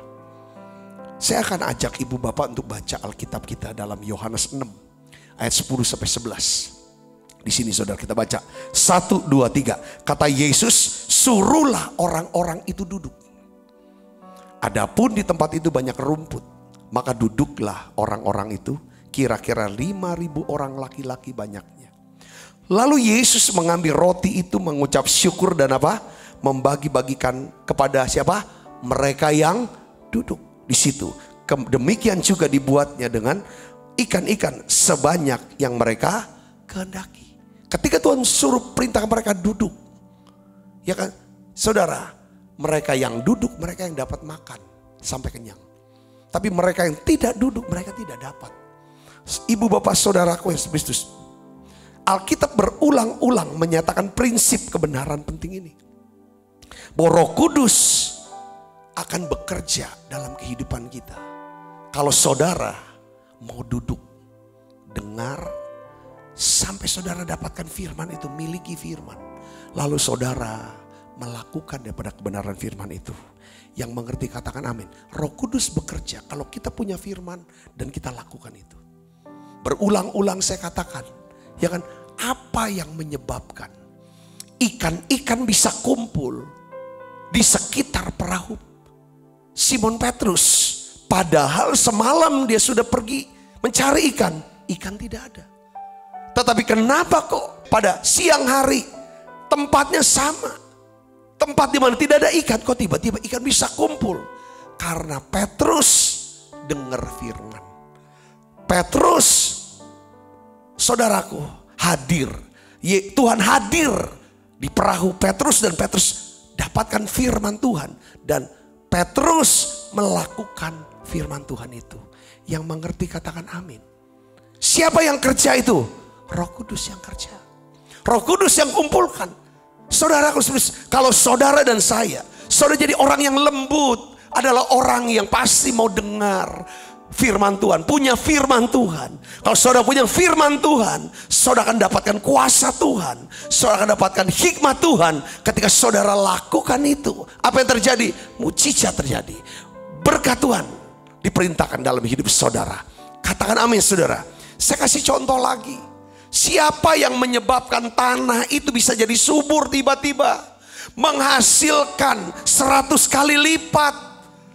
Saya akan ajak ibu bapak untuk baca Alkitab kita dalam Yohanes 6 ayat 10 sampai 11. Di sini saudara kita baca 1, 2, 3. Kata Yesus, suruhlah orang-orang itu duduk. Adapun di tempat itu banyak rumput, maka duduklah orang-orang itu, kira-kira 5.000 orang laki-laki banyaknya. Lalu Yesus mengambil roti itu, mengucap syukur dan membagi-bagikan kepada siapa? Mereka yang duduk di situ. Demikian juga dibuatnya dengan ikan-ikan sebanyak yang mereka kehendaki. Ketika Tuhan suruh perintah mereka duduk, ya kan, saudara, mereka yang duduk, mereka yang dapat makan sampai kenyang. Tapi mereka yang tidak duduk, mereka tidak dapat. Ibu bapak saudaraku Yesus Kristus, Alkitab berulang-ulang menyatakan prinsip kebenaran penting ini, bahwa Roh Kudus akan bekerja dalam kehidupan kita. Kalau saudara mau duduk, dengar, sampai saudara dapatkan firman itu, miliki firman. Lalu saudara melakukan daripada kebenaran firman itu. Yang mengerti katakan amin. Roh Kudus bekerja kalau kita punya firman dan kita lakukan itu. Berulang-ulang saya katakan, ya kan, apa yang menyebabkan ikan-ikan bisa kumpul di sekitar perahu Simon Petrus, padahal semalam dia sudah pergi mencari ikan tidak ada. Tetapi kenapa kok pada siang hari tempatnya sama, tempat di mana tidak ada ikan, kok tiba-tiba ikan bisa kumpul? Karena Petrus dengar firman. Petrus, saudaraku, hadir. Tuhan hadir di perahu Petrus dan Petrus dapatkan firman Tuhan dan Petrus melakukan firman Tuhan itu. Yang mengerti katakan amin. Siapa yang kerja itu? Roh Kudus yang kerja. Roh Kudus yang kumpulkan. Saudara, kalau saudara dan saya, saudara jadi orang yang lembut, adalah orang yang pasti mau dengar firman Tuhan, punya firman Tuhan. Kalau saudara punya firman Tuhan, saudara akan dapatkan kuasa Tuhan, saudara akan dapatkan hikmat Tuhan. Ketika saudara lakukan itu, apa yang terjadi? Mujizat terjadi, berkat Tuhan diperintahkan dalam hidup saudara. Katakan amin saudara. Saya kasih contoh lagi. Siapa yang menyebabkan tanah itu bisa jadi subur tiba-tiba? Menghasilkan 100 kali lipat.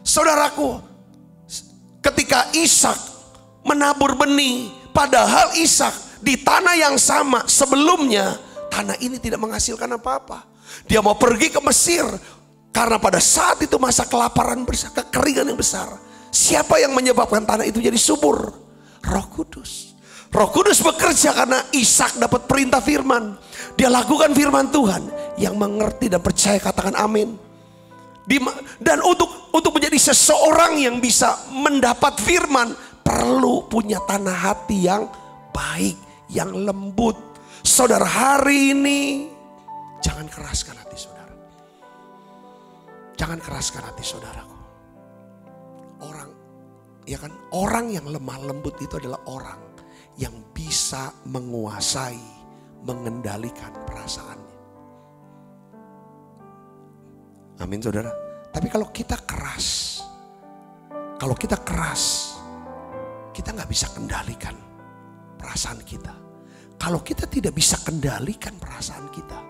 Saudaraku, ketika Ishak menabur benih, padahal Ishak di tanah yang sama sebelumnya, tanah ini tidak menghasilkan apa-apa. Dia mau pergi ke Mesir karena pada saat itu masa kelaparan besar, kekeringan yang besar. Siapa yang menyebabkan tanah itu jadi subur? Roh Kudus. Roh Kudus bekerja karena Ishak dapat perintah firman. Dia lakukan firman Tuhan. Yang mengerti dan percaya katakan amin. Dan untuk menjadi seseorang yang bisa mendapat firman, perlu punya tanah hati yang baik, yang lembut. Saudara, hari ini jangan keraskan hati saudara. Jangan keraskan hati saudaraku. Orang yang lemah lembut itu adalah orang yang bisa menguasai, mengendalikan perasaannya. Amin saudara. Tapi kalau kita keras, kita nggak bisa kendalikan perasaan kita. Kalau kita tidak bisa kendalikan perasaan kita,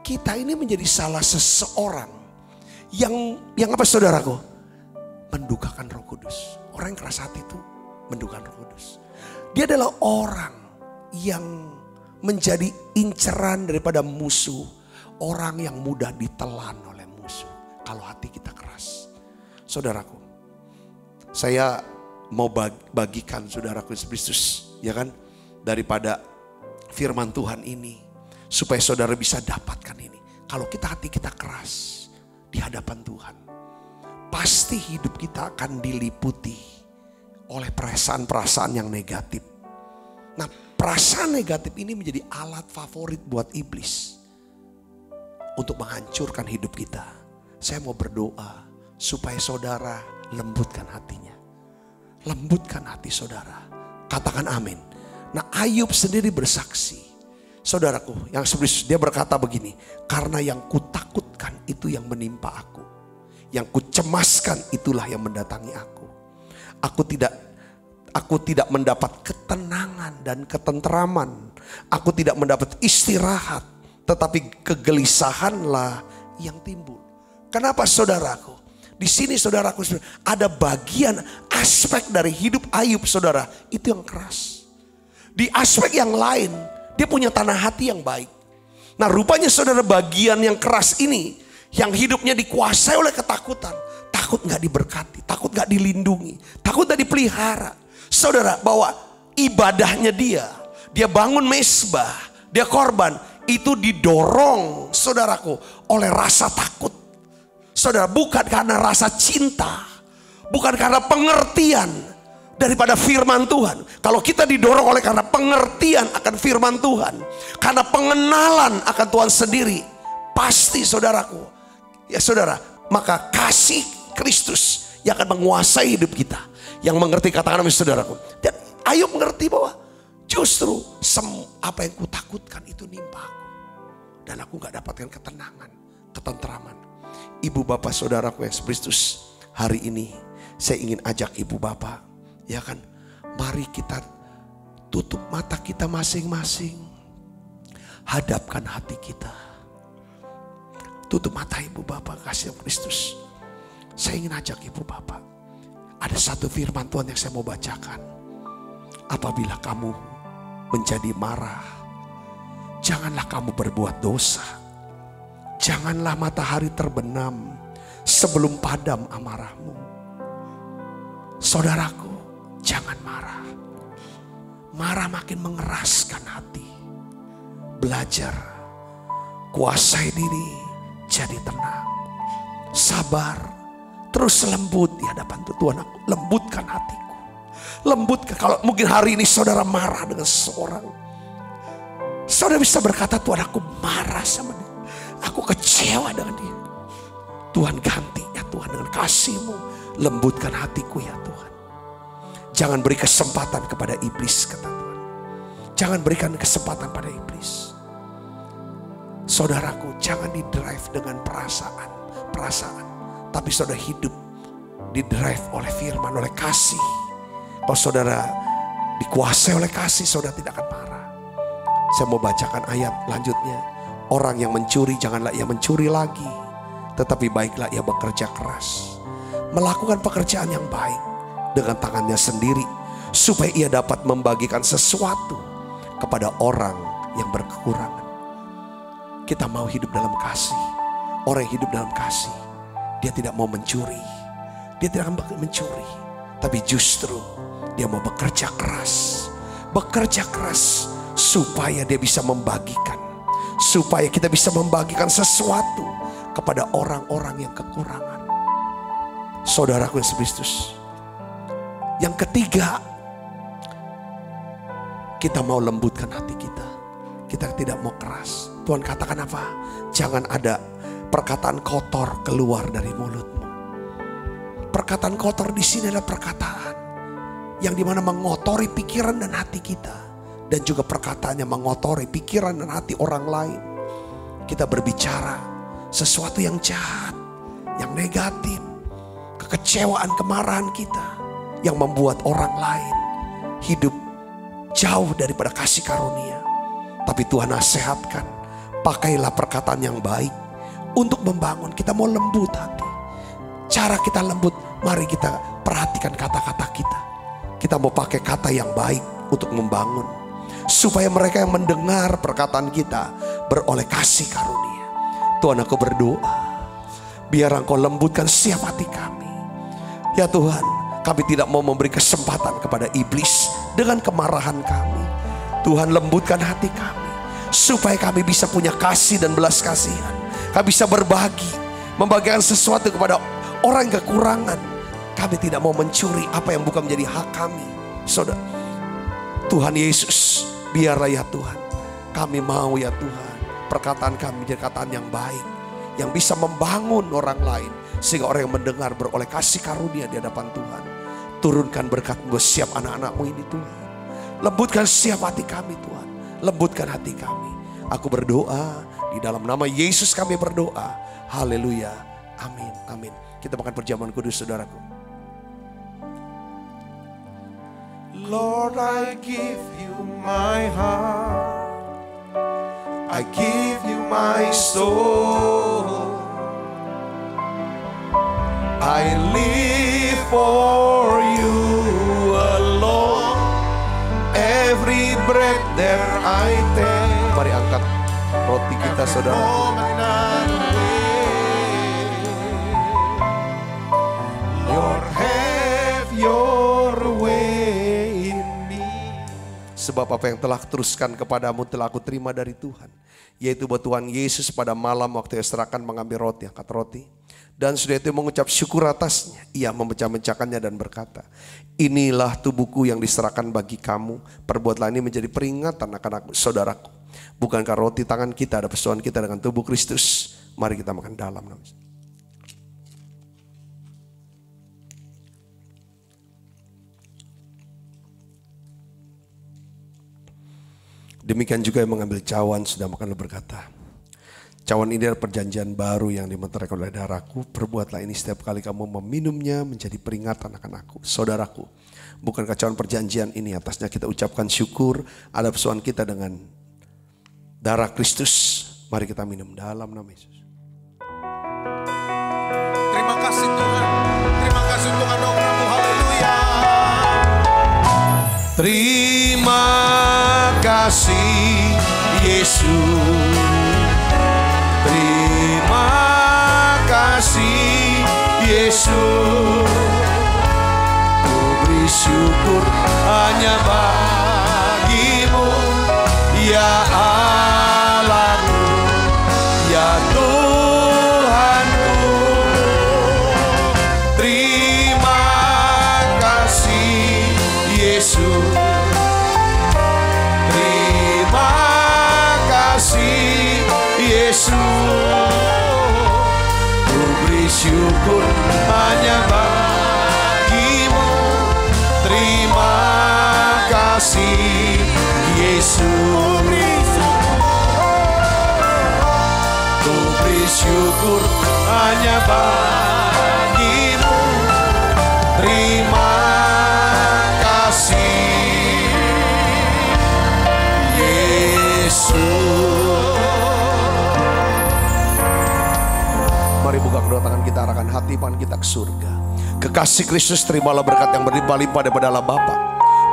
kita ini menjadi salah seseorang yang apa saudaraku? Mendukakan Roh Kudus. Orang yang keras hati itu mendukakan Roh Kudus. Dia adalah orang yang menjadi inceran daripada musuh. Orang yang mudah ditelan oleh musuh. Kalau hati kita keras. Saudaraku, saya mau bagikan saudaraku Kristus, ya kan? Daripada firman Tuhan ini. Supaya saudara bisa dapatkan ini. Kalau hati kita keras di hadapan Tuhan, pasti hidup kita akan diliputi oleh perasaan-perasaan yang negatif. Nah, perasaan negatif ini menjadi alat favorit buat iblis untuk menghancurkan hidup kita. Saya mau berdoa supaya saudara lembutkan hatinya. Lembutkan hati saudara. Katakan amin. Nah, Ayub sendiri bersaksi. Saudaraku, yang sebenarnya dia berkata begini, karena yang kutakutkan itu yang menimpa aku. Yang kucemaskan itulah yang mendatangi aku. Aku tidak mendapat ketenangan dan ketenteraman. Aku tidak mendapat istirahat. Tetapi kegelisahanlah yang timbul. Kenapa saudaraku? Di sini saudaraku ada bagian aspek dari hidup Ayub saudara. Itu yang keras. Di aspek yang lain dia punya tanah hati yang baik. Nah rupanya saudara bagian yang keras ini, yang hidupnya dikuasai oleh ketakutan. Takut gak diberkati, takut gak dilindungi, takut gak dipelihara. Saudara, bahwa ibadahnya dia bangun mesbah, dia korban, itu didorong saudaraku oleh rasa takut. Saudara, bukan karena rasa cinta, bukan karena pengertian daripada firman Tuhan. Kalau kita didorong oleh karena pengertian akan firman Tuhan, karena pengenalan akan Tuhan sendiri, pasti saudaraku, ya saudara, maka kasih Kristus yang akan menguasai hidup kita. Yang mengerti katakan amin saudaraku. Dan Ayub mengerti bahwa justru apa yang kutakutkan itu nimpa aku. Dan aku gak dapatkan ketenangan, ketenteraman. Ibu bapak saudaraku yang Kristus, hari ini saya ingin ajak ibu bapak, ya kan, mari kita tutup mata kita masing-masing. Hadapkan hati kita. Tutup mata ibu bapak kasih Kristus. Saya ingin ajak ibu bapak. Ada satu firman Tuhan yang saya mau bacakan. Apabila kamu menjadi marah, janganlah kamu berbuat dosa. Janganlah matahari terbenam sebelum padam amarahmu. Saudaraku, jangan marah. Marah makin mengeraskan hati. Belajar, kuasai diri, jadi tenang, sabar, terus lembut di hadapan Tuhan. Aku lembutkan hatiku. Lembutkan. Kalau mungkin hari ini saudara marah dengan seseorang, saudara bisa berkata, Tuhan aku marah sama dia. Aku kecewa dengan dia. Tuhan ganti ya Tuhan dengan kasih-Mu. Lembutkan hatiku ya Tuhan. Jangan beri kesempatan kepada iblis kata Tuhan. Jangan berikan kesempatan pada iblis. Saudaraku, jangan didrive dengan perasaan. Tapi saudara hidup didrive oleh firman, oleh kasih. Kalau saudara dikuasai oleh kasih, saudara tidak akan marah. Saya mau bacakan ayat lanjutnya. Orang yang mencuri, janganlah ia mencuri lagi, tetapi baiklah ia bekerja keras, melakukan pekerjaan yang baik dengan tangannya sendiri, supaya ia dapat membagikan sesuatu kepada orang yang berkekurangan. Kita mau hidup dalam kasih. Orang yang hidup dalam kasih, dia tidak mau mencuri, dia tidak akan mencuri, tapi justru dia mau bekerja keras. Bekerja keras supaya dia bisa membagikan, supaya kita bisa membagikan sesuatu kepada orang-orang yang kekurangan. Saudaraku Yesus Kristus. Yang ketiga, kita mau lembutkan hati kita. Kita tidak mau keras. Tuhan katakan apa? Jangan ada perkataan kotor keluar dari mulutmu. Perkataan kotor di sini adalah perkataan yang dimana mengotori pikiran dan hati kita, dan juga perkataannya mengotori pikiran dan hati orang lain. Kita berbicara sesuatu yang jahat, yang negatif, kekecewaan, kemarahan kita, yang membuat orang lain hidup jauh daripada kasih karunia. Tapi Tuhan nasihatkan, pakailah perkataan yang baik untuk membangun. Kita mau lembut hati. Cara kita lembut, mari kita perhatikan kata-kata kita. Kita mau pakai kata yang baik untuk membangun, supaya mereka yang mendengar perkataan kita beroleh kasih karunia. Tuhan, aku berdoa, biar Engkau lembutkan setiap hati kami. Ya Tuhan, kami tidak mau memberi kesempatan kepada iblis dengan kemarahan kami. Tuhan, lembutkan hati kami, supaya kami bisa punya kasih dan belas kasihan. Kami bisa berbagi, membagikan sesuatu kepada orang yang kekurangan. Kami tidak mau mencuri apa yang bukan menjadi hak kami. Saudara, Tuhan Yesus, biarlah ya Tuhan, kami mau ya Tuhan, perkataan kami menjadi perkataan yang baik, yang bisa membangun orang lain, sehingga orang yang mendengar beroleh kasih karunia di hadapan Tuhan. Turunkan berkat-Mu buat setiap anak-anak-Mu ini Tuhan. Lembutkan setiap hati kami Tuhan. Lembutkan hati kami. Aku berdoa di dalam nama Yesus, kami berdoa. Haleluya. Amin. Amin. Kita makan perjamuan kudus, saudaraku. Lord, I give you my heart, I give you my soul, I live for you alone, every breath that I take. Mari angkat roti kita, saudara. Lord, have your way in me. Sebab apa yang telah teruskan kepadamu telah aku terima dari Tuhan, yaitu bahwa Tuhan Yesus pada malam waktu ia serahkan mengambil roti, angkat roti, dan sudah itu mengucap syukur atasnya, ia memecah-mecahkannya dan berkata, inilah tubuhku yang diserahkan bagi kamu, perbuatlah ini menjadi peringatan akan aku. Saudaraku, bukankah roti tangan kita ada persoalan kita dengan tubuh Kristus? Mari kita makan dalam. Demikian juga yang mengambil cawan sudah makan berkata, cawan ini adalah perjanjian baru yang dimeteraikan oleh darahku. Perbuatlah ini setiap kali kamu meminumnya menjadi peringatan akan aku. Saudaraku, bukankah cawan perjanjian ini atasnya kita ucapkan syukur ada persoalan kita dengan darah Kristus? Mari kita minum dalam nama Yesus. Terima kasih Tuhan. Terima kasih untuk anugerah-Mu. Haleluya. Terima kasih Yesus. Terima kasih Yesus. Ku beri syukur hanya bagi-Mu, ya Allahku, ya Tuhanku. Terima kasih Yesus. Terima kasih Yesus. Ku beri syukur hanya bagi-Mu. Terima kasih Yesus. Ku beri syukur hanya bagi-Mu. buka kedua tangan kita, arahkan hati iman kita ke surga. Kekasih Kristus, terimalah berkat yang berlimpah-limpah daripada Allah Bapa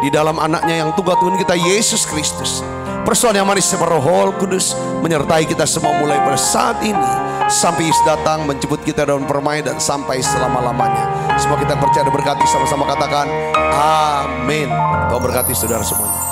di dalam anaknya yang tunggal Tuhan kita Yesus Kristus. Persekutuan yang manis Roh Kudus menyertai kita semua mulai pada saat ini sampai Yesus datang menjemput kita dalam permai dan sampai selama-lamanya. Semua kita percaya dan berkati, sama-sama katakan amin. Tuhan berkati saudara semuanya.